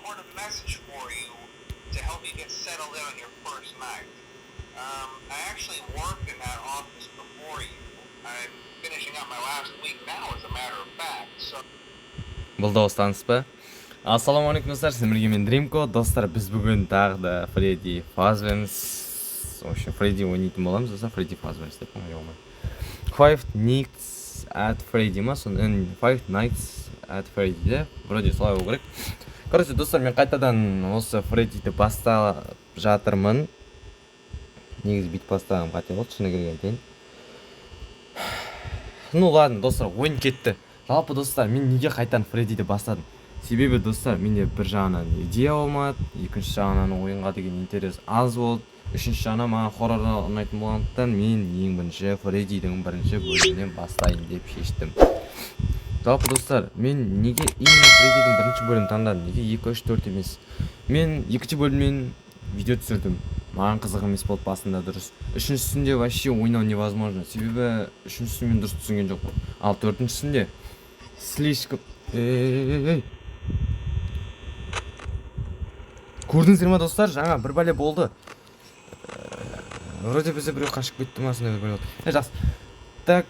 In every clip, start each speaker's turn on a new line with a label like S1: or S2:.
S1: record a message for you to help you get settled in on your first night. I actually worked in that office before you. I'm finishing up my last week now, as a matter of fact. So.
S2: Бұл достарыңыз ба? Ассалаумағалейкум достар, сіздермен бірге мен Дримко. Достар, біз бүгін тағы да Фредди Фазбенс, в общем, Фредди ойнайтын боламыз, достар, Фредди Фазбенс деп қойған. Five Nights at Freddy ма? Соны Five Nights at Freddy де, вроде солай болу керек. Короче, достар, мен қайтадан осы Фреддиді бастап жатырмын. Негізі бүйтіп бастағым қате болды, шыны керек айтайын. Ну ладно, достар, ойын кетті. Жалпы достар, мен неге қайтадан Фреддиді бастадым? Себебі достар, менде бір жағынан идея болмады, екінші жағынан ойынға деген интерес аз болды, үшінші жағынан маған хоррор ұнайтын болғандықтан мен ең бірінші Фреддидің бірінші бөлімінен бастайын деп шештім. Жалпы достар, мен неге именно Фреддидің бірінші бөлімін таңдадым? Неге 2, 3, 4 емес? Мен екінші бөлімнен видео түсірдім. Маған қызық емес болды басында дұрыс. Үшіншісінде вообще ойнау невозможно. Себебі үшіншісін мен дұрыс түсінген жоқпын. Ал төртіншісінде слишком... Көрдіңіздер ма достар? Жаңа бір бәле болды. Вроде бізде біреу қашып кетті ма, сондай бір бәле болды. Жақсы. Так,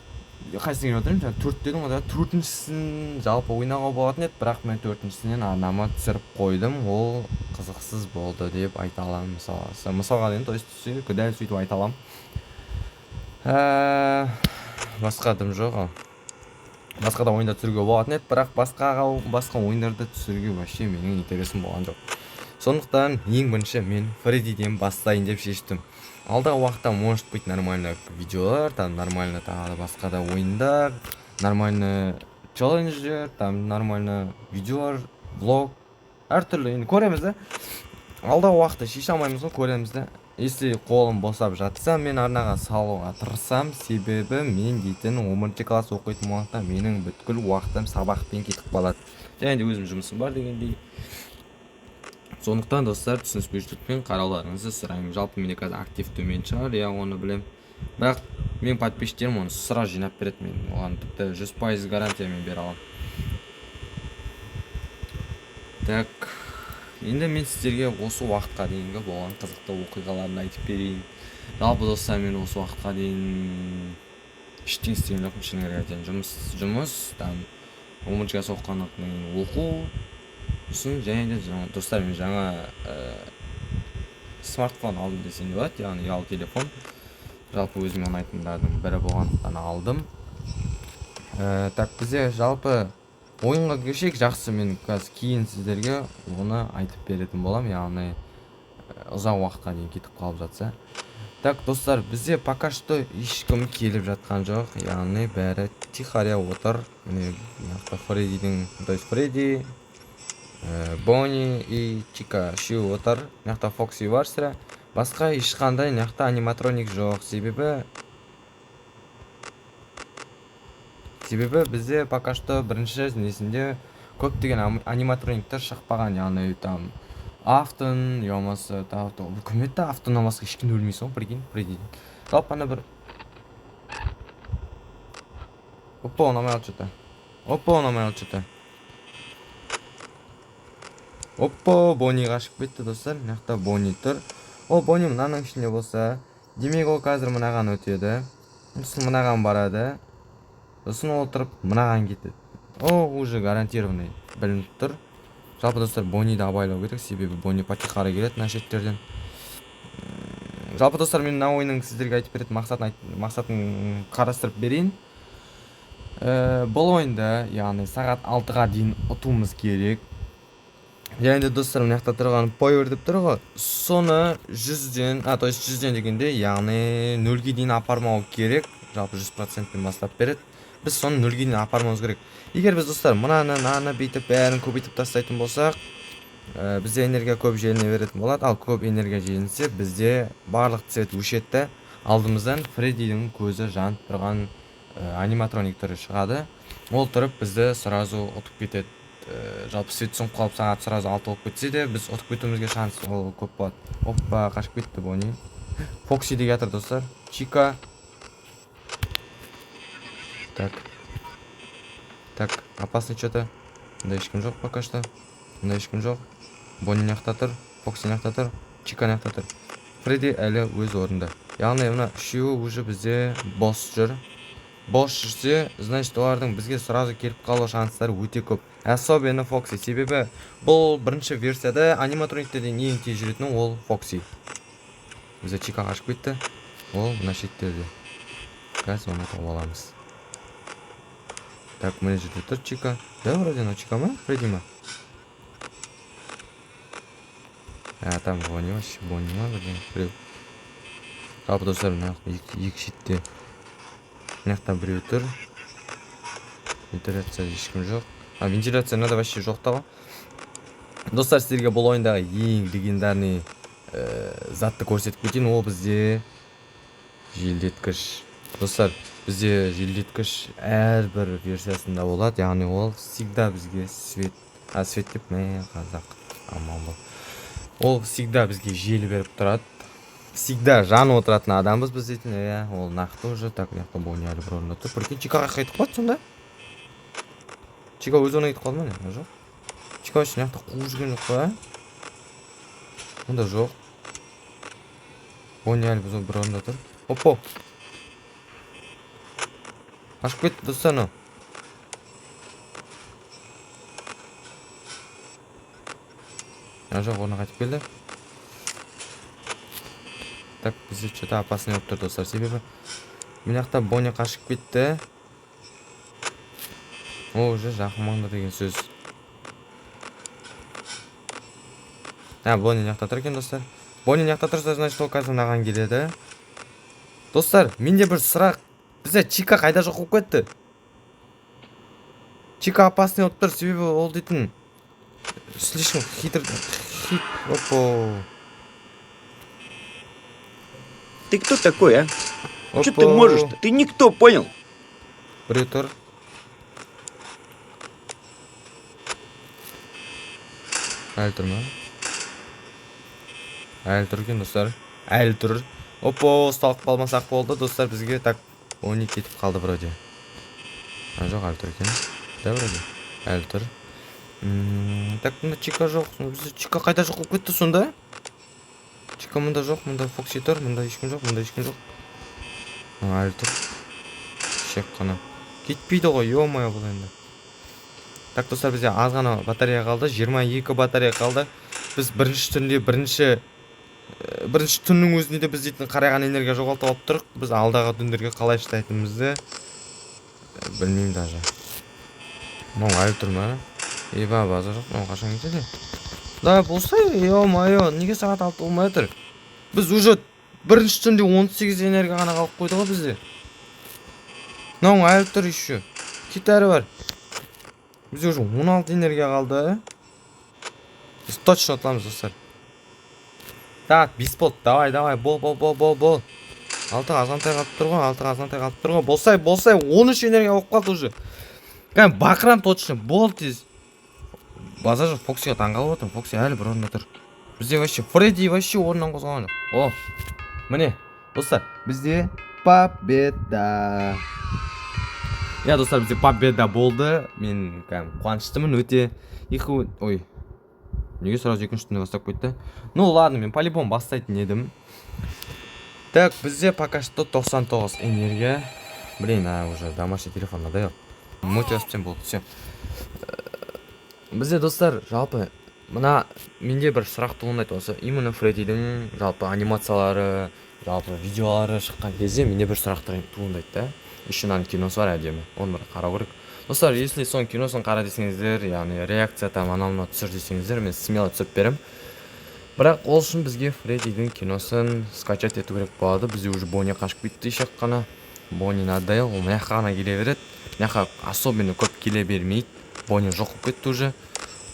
S2: қайсысын келіп отырмын? Жаңа 4 дедім ғой, төртіншісін жалпы ойнауға болатын еді, бірақ мен төртіншісінен арнама түсіріп қойдым. Ол қызықсыз болды деп айта аламын, мысалға дейін, то есть дәл сөйтіп айта аламын. Басқа дым жоқ. Басқа да ойында түсіруге болатын еді, бірақ басқа ойындарды түсіруге вообще менің интересім болған жоқ. Сондықтан ең бірінші мен Фреддиден бастайын деп шештім. Алдағы уақытта может быть нормально видеолар, там нормально тағы басқа да ойындар, нормально челленджер, там нормально видеолар, влог, әртүрлі енді көреміз да. Алдағы уақытта шеше алмаймыз ғой, көреміз да. Если қолым босап жатса, мен арнаға салуға тырысам, себебі мен дейтін 11 класс оқитын болғандықтан менің бүткіл уақытым сабақпен кетіп қалады. Және де өзім жұмысым бар дегендей. Сондықтан достар, түсініспеушілікпен қарауларыңызды сұраймын. Жалпы менде қазір актив төмен шығар, я оны білем. Бірақ мен подписчиктерім оны сразу жинап береді, мен оған тіпті 100% гарантиямен бере аламын. Так, енді мен сіздерге осы уақытқа дейінгі болған қызықты оқиғаларын айтып берейін. Жалпы достар, мен осы уақытқа дейін ештеңе істеген жоқпын, шыны керек айтайын. Жұмыс, там 11 класс оқығаннан кейін оқу. Және де достар, мен жаңа смартфон алдым десем болады, яғни ұялы телефон. Жалпы өзіме ұнайтындардың бірі болғандықтан алдым. Так, бізде жалпы ойынға көшейік. Жақсы, мен қазір кейін сіздерге оны айтып беретін болам, яғни ұзақ уақытқа дейін кетіп қалып жатса. Так, достар, бізде пока что ешкім келіп жатқан жоқ, яғни бәрі тихаря отыр. Міне Фреддидің, то есть Фредди, Бонни и Чика үшеуі отыр. Мынақта Фокси бар сірә. Басқа ешқандай мынақта аниматроник жоқ. Себебі бізде пока что бірінші несінде көптеген аниматрониктер шықпаған, яғни там Афтон, ямасы тағы үкіметті Афтоннан басқа ешкімді өлмейсің, прикинь, Фреддиден. Жалпы ана бір Опа, он алмай алды что-то. Опа, Бонни қашып кетті достар. Мынақта Бонни тұр. Ол Бонни мынаның ішінде болса, демек ол қазір мынаған өтеді. Сосын мынаған барады. Сосын ол тұрып мынаған кетеді. О, уже гарантированный білініп тұр. Жалпы достар, Бонниді абайлау керек, себебі Бонни патихары келеді мына шеттерден. Жалпы достар, мен мына ойынның сіздерге айтып беретін мақсатын қарастырып берейін. Бұл ойында, яғни сағат 6-ға дейін ұтуымыз керек. Және де достар, мынақта тұрған power деп тұр ғой. Соны 100-ден, то есть 100-ден дегенде, яғни 0-ге дейін апармау керек. Жалпы 100%-пен бастап береді. Біз соны 0-ге дейін апармауымыз керек. Егер біз достар мынаны бүйтіп бәрін көбейтіп тастайтын болсақ, бізде энергия көп желіне беретін болады. Ал көп энергия желінсе, бізде барлық цвет өшетті. Алдымыздан Фреддидің көзі жанып тұрған аниматроник түрі шығады. Ол тұрып бізді сразу ұтып кетеді. Жалпы свет соңып қалып сағат сразу 6 болып кетсе де, біз ұтып кетуімізге шанс ол көп болады. Оппа, қашып кетті Бонни. Фокси де жатыр достар. Чика. Так, опасный что-то. Мында ешкім жоқ пока что. Бонни мынақта тұр, Фокси мынақта тұр, Чика мынақта тұр. Фредди әлі өз орнында. Яғни мына үшеуі уже бізде бос жүр. Бос жүрсе, значит, олардың бізге сразу келіп қалу шанстары өте көп. Особенно Фокси. Себебі бұл бірінші версияда аниматрониктерден ең тез жүретін ол Фокси. Бізде Чика қашып кетті. Ол мына шеттерде. Қазір оны тауып аламыз. Так, мына жерде тұр Чика. Да, вроде но Чика ма? Фредди ма? Там Бонни вообще, Бонни ма? Біреу. Жалпы достар, екі шетте. Мынақта біреу тұр. Вентиляция ешкім жоқ. Вентиляция надо вообще жоқ та ғой. Достар, сіздерге бұл ойындағы ең легендарный затты көрсетіп кетейін. Ол бізде желдеткіш. Достар, бізде желдеткіш әрбір версиясында болады. Яғни ол всегда бізге свет деп қазақ аман бол. Ол всегда бізге жел беріп тұрады. Всегда жанып отыратын адамбыз біз дейтін. Ол нақты уже. Так, мынақта Бонни әлі бір орында тұр. Прикинь, Чикаға қайтып қалды сонда? Чика өз орнына кетіп қалды ма не? Жоқ. Чика вообще мынақта қуып жүрген жоқ па? Онда жоқ. Бонни әлі бір орында тұр. Опо. Қашып кетті достар, ну. Жоқ, орнына қайтып келді. Так, бізде что-то опасный болып тұр достар. Себебі мынақта Бонни қашып кетті. О, уже жақын маңда деген сөз. Бонни мынақта тұр екен достар. Бонни мынақта тұрса, значит, ол қазір мынаған келеді. Достар, менде бір сұрақ. Бізде Чика қайда жоқ болып кетті? Чика опасный болып тұр, себебі ол дейтін слишком хитр. Опо.
S3: Ты кто такой, а? Что ты можешь-то? Ты никто, понял?
S2: Біреу тұр. Әлі тұр ма? Әлі тұр екен достар. Әлі тұр. Опо, ұсталып қалмасақ болды достар бізге. Так, Бонни кетіп қалды вроде. Жоқ, әлі тұр екен. Да, вроде. Әлі тұр. Так, мұнда Чика жоқ. Бізде Чика қайда жоқ болып кетті сонда? Чика мұнда жоқ, мұнда Фокси тұр, мұнда ешкім жоқ, мұнда ешкім жоқ. Әлі тұр. Шек қана. Кетпейді ғой, ё-моё бұл енді. Так, достар, бізде аз ғана батарея қалды. 22 батарея қалды. Біз бірінші түннің өзінде де біз дейтін қарайған энергия жоғалтып алып тұрық. Біз алдағы түндерге қалай шыдайтынымызды білмеймін даже. Мынау әлі тұр ма? База жоқ, мынау қашан кетеді? Да, болса, ё-моё, неге сағат 6 болмай тұр? Біз уже бірінші түнде 18 энергия ғана қалып қойды ғой бізде. Мынау әлі тұр еще. Кет әрі бар. Бізде уже 16 энергия қалды. Біз точно ұтыламыз достар. Так, 5 болды. Давай, бол. 6 азғантай қалып тұр ғой. Болсай, 13 энергия болып қалды уже. Кәм, бақырам точно, бол тез. База жоқ, Фоксиға таңғалып отырмын. Фокси әлі бір орында тұр. Бізде вообще Фредди вообще орнынан қозғалған жоқ. О, міне, достар, бізде победа. Достар, бізде победа болды. Мен қуаныштымын өте. Ой, неге сразу екінші түнде бастап кетті? Ну ладно, мен по-любому бастайтын едім. Так, бізде пока что 99 энергия. Блин, уже домашний телефон надоел. Мотивациям болды, все. Бізде достар, жалпы мына менде бір сұрақ туындайды осы. Именно Фреддидің жалпы анимациялары, жалпы видеолары шыққан кезде менде бір сұрақ туындайды да. Еще мынаның киносы бар әдемі. Оны бір қарау керек. Достар, если соның киносын қара десеңіздер, яғни реакция там анауына түсір десеңіздер, мен смело түсіріп берем. Бірақ ол үшін бізге Фреддидің киносын скачать ету керек болады. Бізде уже Бонни қашып кетті шек қана. Бонни надоел, ол мыяққа ғана келе береді. Мыяққа особенно көп келе бермейді. Бонни жоқ болып кетті уже.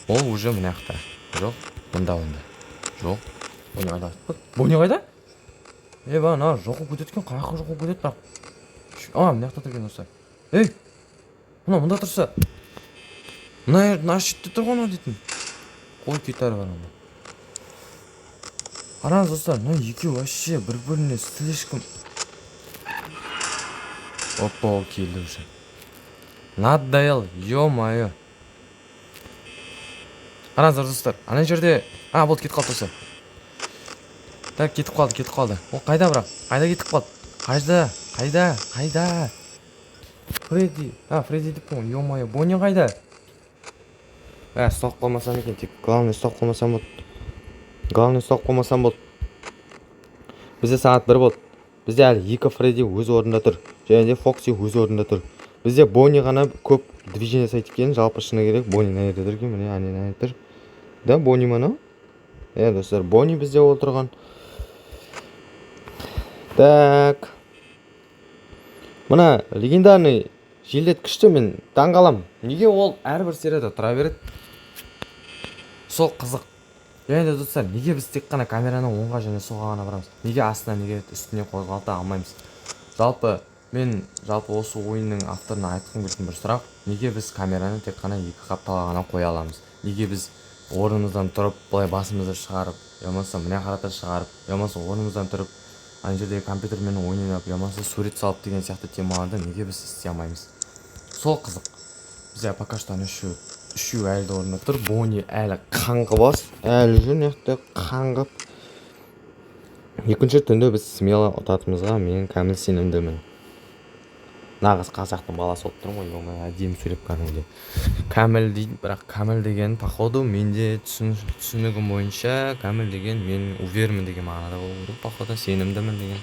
S2: Ол уже мыяқта. Жоқ, мұнда. Жоқ. Бонни қайда? Бонни қайда? Ана жоқ болып кетеді екен, қаяққа жоқ болып кетеді бірақ. Мыяқта тұр екен достар. Мұнда тұрса. Мына шетте тұрған ол дейтін. Қой кетәрі бар анда. Қараңыз достар, мына екеуі вообще бір-біріне слишком. Опа, келді уже. Надоел, ё-моё. Қараңыздар достар, ана жерде болды, кетіп қалды осы. Так, кетіп қалды. Ол қайда бірақ? Қайда кетіп қалды? Қайда? Фредди. Фредди деп қоймын. Ё-моё, Бонни қайда? Ұсталып қалмасам екен, тек главный ұсталып қалмасам болды. Бізде сағат 1 болды. Бізде әлі 2 Фредди өз орнында тұр. Және де Фокси өз орнында тұр. Бізде Бонни ғана көп движение жасайды екен. Жалпы шыны керек, Бонни мына жерде тұр екен. Міне, ана тұр. Да, Бонни мына. Достар, Бонни бізде отырған. Так. Мына легендарный желдеткішті мен таңғаламын. Неге ол әрбір серияда тұра береді? Сол қызық. Және де достар, неге біз тек қана камераны оңға және солға ғана барамыз? Неге астына, неге үстіне қозғалта алмаймыз? Жалпы осы ойынның авторына айтқым келетін бір сұрақ. Неге біз камераны тек қана 2 қапталға ғана қоя аламыз? Неге біз орнымыздан тұрып, былай басымызды шығарып, ямаса мына қарата шығарып, ямаса орнымыздан тұрып, ана жердегі компьютермен ойнап, ямаса сурет салып деген сияқты темаларды неге біз істей алмаймыз? Сол қызық. Бізде пока что үшеу әлі орнында тұр. Бонни әлі қаңғы бас, әлі жүр қаңғып. Екінші түнде біз смело ұтатымызға мен кәміл сенімдімін. Нағыз қазақтың баласы болып тұрмын ғой, әдемі сөйлеп кәдімгідей. Кәміл дейді, бірақ кәміл деген походу менде түсінігім бойынша кәміл деген мен уверенмін деген мағынада болу керек. Походу сенімдімін деген.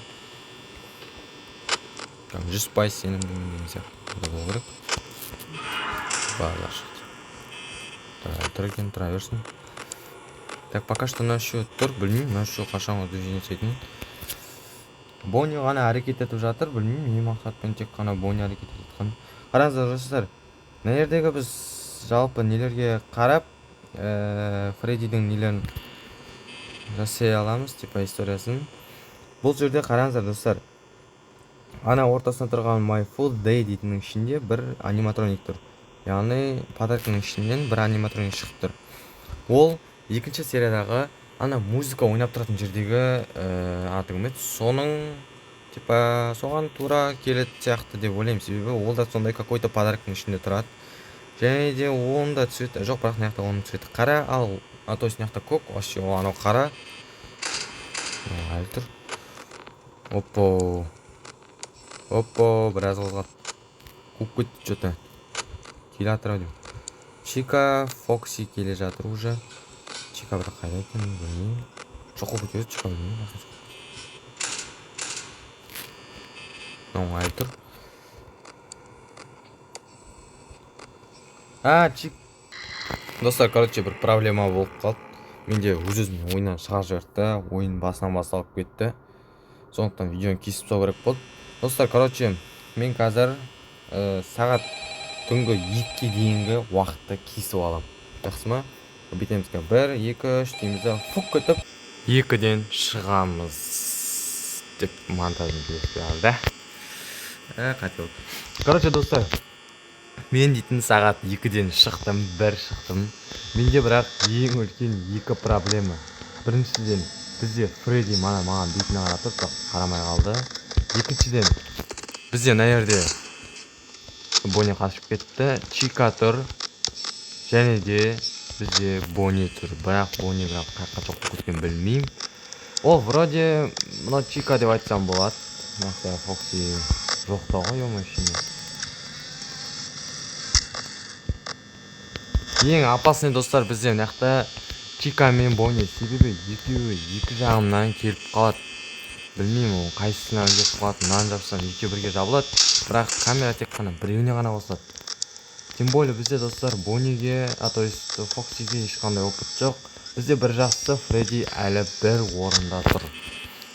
S2: 100% сенімдімін деген сияқты болу керек. Барлар шықты. Тұра берсін. Так, пока что мына үшеу тұр, білмеймін, мына үшеу қашан движение жасайтын. Бонни ғана әрекет етіп жатыр, білмеймін, не мақсатпен тек қана Бонни әрекет етіп жатқан. Қараңыздар достар, мына жердегі біз жалпы нелерге қарап, Фреддидің нелерін жасай аламыз, типа историясын. Бұл жерде қараңыздар достар, ана ортасына тұрған My Full Day дейтіннің ішінде бір аниматроник тұр. Яғни подаркының ішінен бір аниматроник шығып тұр. Ол екінші сериядағы ана музыка ойнап тұратын жердегі аты кім еді? Соның типа соған тура келеді сияқты деп ойлаймын, себебі ол да сондай какой-то подаркның ішінде тұрады. Және де оның да цветі жоқ, бірақ мына жақта оның цветі қара, то есть мына жақта көк, вообще анау қара. Әлі тұр. Оппо, біраз қозғалды. Қуып кетті что-то. Келе жатыр ау. Чика, Фокси келе жатыр уже. Чика бірақ қайда екенін білмеймін. Жоқ болып кетеді, Чика білмеймін. Әлі тұр. Чик. Достар, короче, бір проблема болып қалды. Менде өз-өзіме ойыннан шығарып жіберді. Ойын басынан басталып кетті. Сондықтан видеоны кесіп тастау керек болды. Достар, короче, мен қазір сағат түнгі 2-ге дейінгі уақытты кесіп алам. Жақсы ма? Бетеміз ке 1, 2, 3 деймізді фук кетіп 2-ден шығамыз деп монтажын келесіп алды. Қате болды. Короче, достар, мен дейтін сағат 2-ден шықтым, 1 шықтым. Менде бірақ ең үлкен 2 проблема. Біріншіден, бізде Фредди маған бетіне қаратып, қарамай қалды. Екіншіден, бізде мына жерде Бонни қашып кетті, Чика тұр, және де бізде Бонни тұр. Бірақ Бонни қаққа жоқ кеткен білмеймін. Ол вроде мына Чика деп айтсам болады. Нақты Фокси жоқта ғой ема ішінде. Ең опасный достар бізде нақты Чика мен Бонни, себебі екеуі екі жағымнан келіп қалады. Білмеймін, қайсысынан келіп қалады, мынаны жапсам екеуі бірге жабылады. Бірақ камера тек қана біреуіне ғана қосылады. Тем более бізде достар Бонниге, то есть Фоксиге ешқандай опыт жоқ. Бізде бір жақсы Фредди әлі бір орында тұр.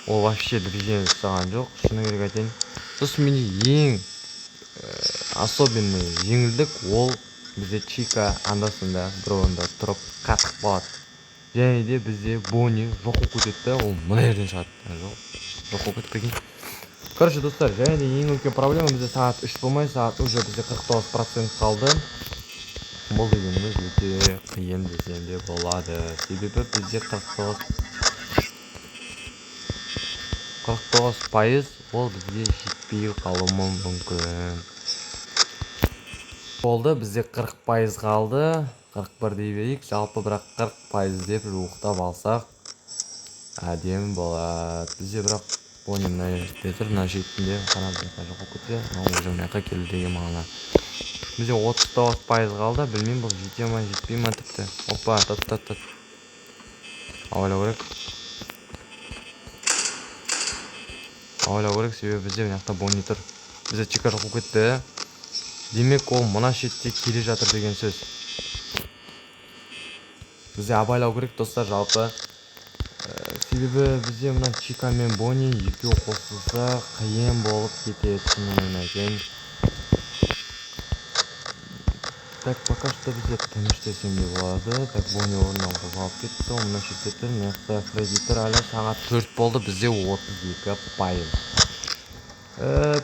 S2: Ол вообще движение жасаған жоқ, шыны керек айтайын. Сосын менде ең особенный жеңілдік ол бізде Чика анда-санда бір орында тұрып қатып қалады. Және де бізде Бонни жоқ болып кетеді, ол мына жерден шығады. Жоқ болып кетіп прикинь. Короче, достар, және де ең үлкен проблема бізде сағат 3 болмай, сағат уже бізде 49% қалды. Бұл дегеніміз өте қиын десем де болады. Себебі бізде 49% ол бізге жетпей қалуы мүмкін. Болды, бізде 40% қалды. 41 дей берейік, жалпы бірақ 40% деп жуықтап алсақ әдемі болады. Бізде бірақ бони мына жерде тұр, мына шетінде қана жаққа жоқ болып кетсе, уже мына жаққа келді деген мағына. Бізде 39% қалды, білмеймін бұл жете ма жетпей ма тіпті. Опа, тат. Ауайлау керек. Себебі бізде мына жақта бони тұр. Бізде чика жоқ болып кетті. Демек ол мына шетте келе жатыр деген сөз. Бізде абайлау керек достар жалпы. Себебі бізде мына чика мен бони екеу қосылса қиын болып кетеді шынымен айтайын. Так, пока что бізде тыныш десем де болады. Так, бони орнынан қозғалып кетті. Мына шетте тұр, мына жақта Фредди тұр. Әлі сағат 4 болды, бізде 32%.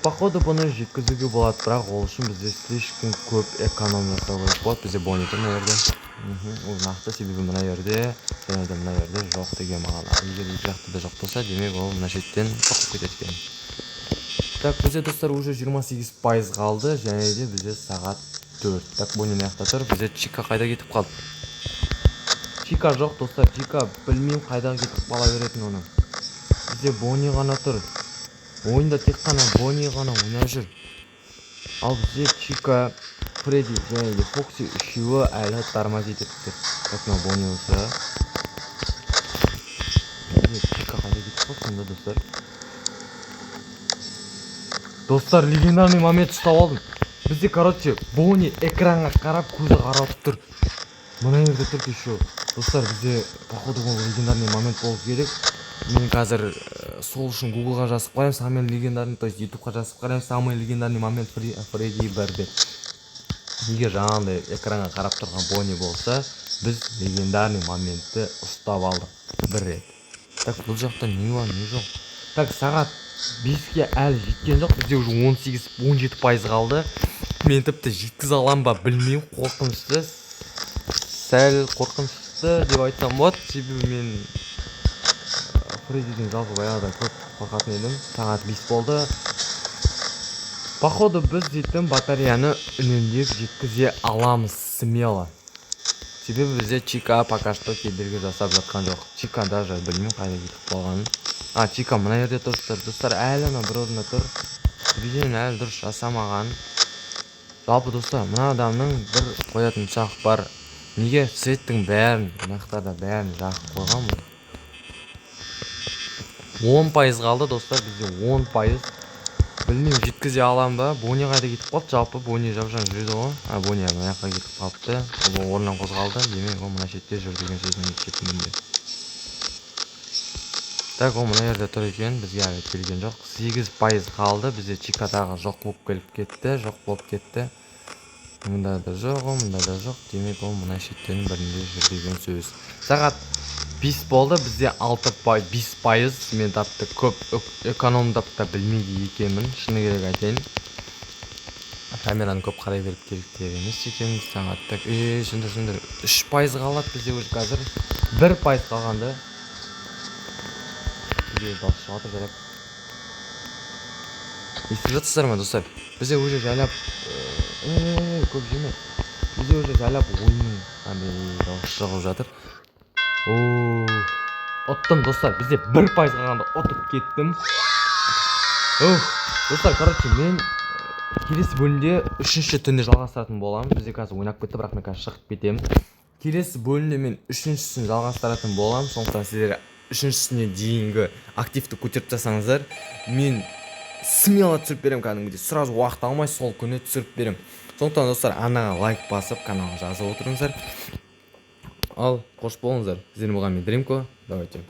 S2: Походу бұны жеткізуге болады, бірақ ол үшін бізде слишком көп эконом жасау керек болады. Бізде бони тұр мына жерде. Ол нақты себебі мына жерде, және де мына жерде жоқ деген мағына. Егер екі жақта да жоқ болса, демек ол мына шеттен тоқып кетеді екен. Так, бізде достар уже 28% қалды, және де бізде сағат 4. Так, бони мына жақта тұр. Бізде чика қайда кетіп қалды? Чика жоқ достар, чика білмеймін қайда кетіп қала беретін оны. Бізде бони ғана тұр. Ойында тек қана бони ғана ойнап жүр. Ал бізде чика, Фредди және де Фокси үшеуі әлі тормозит етіп тұр. Так, мына бони болса. Бізде чика қайда кетіп қалды сонда достар? Достар, легендарный момент ұстап алдым. Бізде, короче, бони экранға қарап көзі қарап тұр. Мына жерде тұр еще. Достар, бізде походу ол легендарный момент болу керек. Мен қазір сол үшін Google-ға жазып қоямын, самый легендарный, то есть YouTube-ға жазып қоямын, самый легендарный момент Фредди бір деп. Егер жаңағындай экранға қарап тұрған бони болса, біз легендарный моментті ұстап алдық бір рет. Так, бұл жақта не бар, не жоқ. Так, сағат 5-ке әлі жеткен жоқ, бізде уже 18-17% қалды. Мен тіпті жеткізе алам ба білмеймін, қорқынышты. Сәл қорқынышты деп айтсам болады, себебі мен Фреддидің жалпы баяғыда көп қорқатын едім. Сағат 5 болды. Походу біз дейтін батареяны үнемдеп жеткізе аламыз смело. Себебі бізде чика пока что кедергі жасап жатқан жоқ. Чика даже білмеймін қайда кетіп қалғанын. Чика мына жерде тұр достар, әлі ана бір орында тұр. Видеоны әлі дұрыс жасамаған. Жалпы достар, мына адамның бір қоятын сұрақ бар. Неге светтің бәрін, мынақтарда бәрін жақып қойған бұл? 10% қалды достар, бізде 10%. Білмеймін жеткізе алам ба? Бони қайда кетіп қалды? Жалпы бони жап-жан жүреді ғой. Бони мына жаққа кетіп қалыпты. Ол орнынан қозғалды. Демек ол мына шетте жүр деген сөздің шетінде. Так, ол мына жерде тұр екен, бізге әлі келген жоқ. 8% қалды. Бізде чикадағы жоқ болып кетті. Мұнда да жоқ, мұнда да жоқ. Демек ол мына шеттердің бірінде жүр деген сөз. Сағат 5 болды, бізде 5%. Мен тапты көп экономдап та білмейді екенмін, шыны керек айтайын. Камераны көп қарай беріп керектер емес екен. Сағаттак, шындар. 3% қалады бізде уже қазір. 1% қалғанды. Бізде дауыс шығатыр жайлап. Естіп жатсыздар ма достар? Бізде уже жайлап көп жеме. Бізде уже жайлап ойынның дауыс шығып жатыр. Оттым достар, бізде 1% қалғанда отып кеттім. Достар, короче, мен келесі бөлімде 3-ші түнде жалғастыратын боламын. Бізде қазір ойнап кетті, бірақ мен қазір шығып кетемін. Келесі бөлімде мен 3-шісін жалғастыратын боламын. Сондықтан сіздер 3-шісіне дейінгі активті көтеріп жасаңыздар. Мен смело түсіріп берем кәдімгідей. Сразу уақыт алмай сол күні түсіріп берем. Сондықтан достар, анаға лайк басып, каналға жазып отырыңыздар. Ал, қош болыңыздар. Сіздермен болған мен Дримко. Давайте.